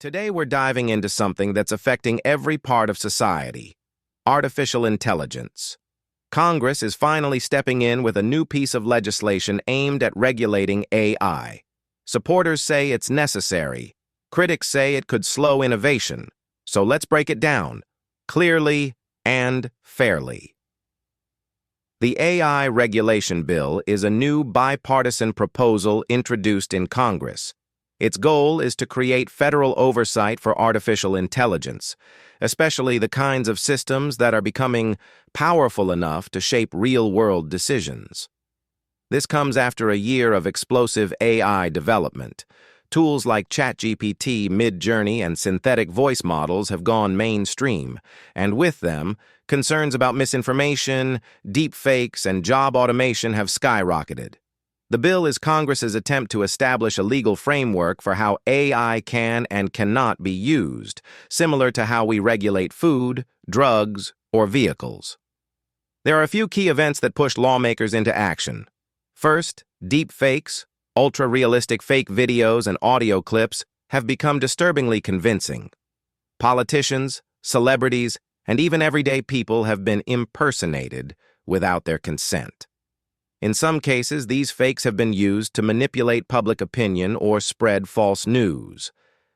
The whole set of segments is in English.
Today we're diving into something that's affecting every part of society: artificial intelligence. Congress is finally stepping in with a new piece of legislation aimed at regulating AI. Supporters say it's necessary. Critics say it could slow innovation. So let's break it down, clearly and fairly. The AI Regulation Bill is a new bipartisan proposal introduced in Congress. Its goal is to create federal oversight for artificial intelligence, especially the kinds of systems that are becoming powerful enough to shape real-world decisions. This comes after a year of explosive AI development. Tools like ChatGPT, Mid-Journey, and synthetic voice models have gone mainstream, and with them, concerns about misinformation, deepfakes, and job automation have skyrocketed. The bill is Congress's attempt to establish a legal framework for how AI can and cannot be used, similar to how we regulate food, drugs, or vehicles. There are a few key events that push lawmakers into action. First, deepfakes, ultra-realistic fake videos and audio clips have become disturbingly convincing. Politicians, celebrities, and even everyday people have been impersonated without their consent. In some cases, these fakes have been used to manipulate public opinion or spread false news.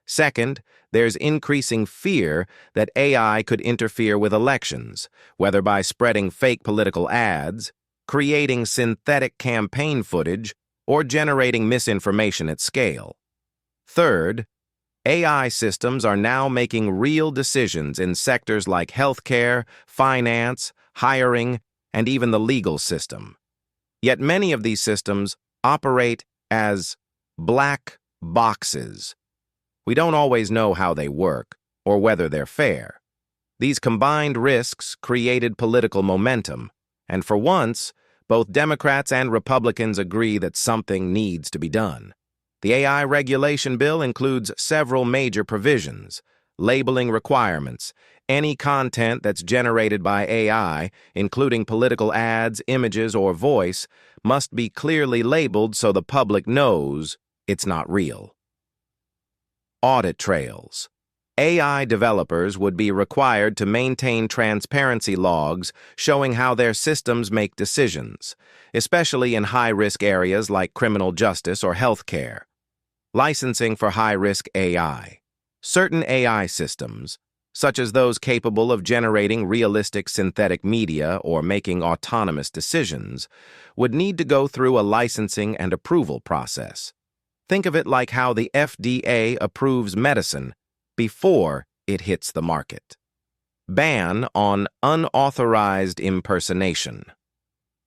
Second, there's increasing fear that AI could interfere with elections, whether by spreading fake political ads, creating synthetic campaign footage, or generating misinformation at scale. Third, AI systems are now making real decisions in sectors like healthcare, finance, hiring, and even the legal system. Yet many of these systems operate as black boxes. We don't always know how they work or whether they're fair. These combined risks created political momentum, and for once, both Democrats and Republicans agree that something needs to be done. The AI regulation bill includes several major provisions: labeling requirements. Any content that's generated by AI, including political ads, images, or voice, must be clearly labeled so the public knows it's not real. Audit trails. AI developers would be required to maintain transparency logs showing how their systems make decisions, especially in high-risk areas like criminal justice or healthcare. Licensing for high-risk AI. Certain AI systems, such as those capable of generating realistic synthetic media or making autonomous decisions, would need to go through a licensing and approval process. Think of it like how the FDA approves medicine before it hits the market. Ban on unauthorized impersonation.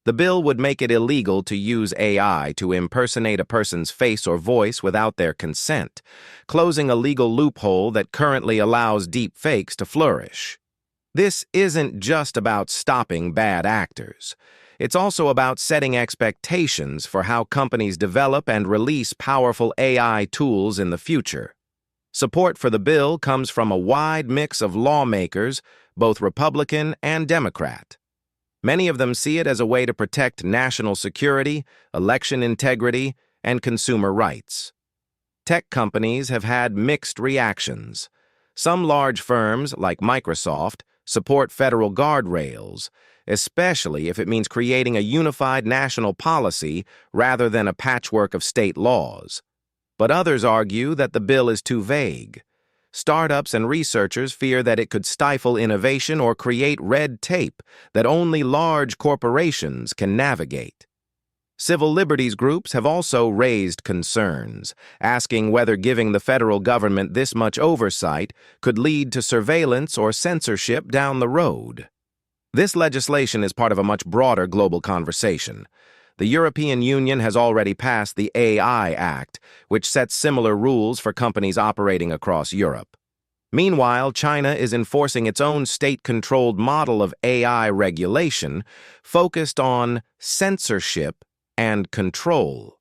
The bill would make it illegal to use AI to impersonate a person's face or voice without their consent, closing a legal loophole that currently allows deepfakes to flourish. This isn't just about stopping bad actors. It's also about setting expectations for how companies develop and release powerful AI tools in the future. Support for the bill comes from a wide mix of lawmakers, both Republican and Democrat. Many of them see it as a way to protect national security, election integrity, and consumer rights. Tech companies have had mixed reactions. Some large firms, like Microsoft, support federal guardrails, especially if it means creating a unified national policy rather than a patchwork of state laws. But others argue that the bill is too vague. Startups and researchers fear that it could stifle innovation or create red tape that only large corporations can navigate. Civil liberties groups have also raised concerns, asking whether giving the federal government this much oversight could lead to surveillance or censorship down the road. This legislation is part of a much broader global conversation. The European Union has already passed the AI Act, which sets similar rules for companies operating across Europe. Meanwhile, China is enforcing its own state-controlled model of AI regulation focused on censorship and control.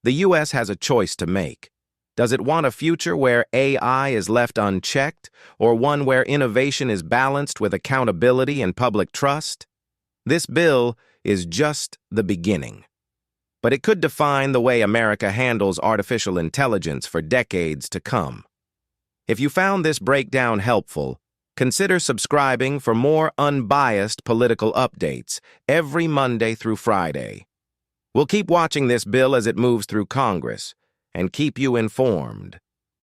The U.S. has a choice to make. Does it want a future where AI is left unchecked, or one where innovation is balanced with accountability and public trust? This bill is just the beginning. But it could define the way America handles artificial intelligence for decades to come. If you found this breakdown helpful, consider subscribing for more unbiased political updates every Monday through Friday. We'll keep watching this bill as it moves through Congress and keep you informed.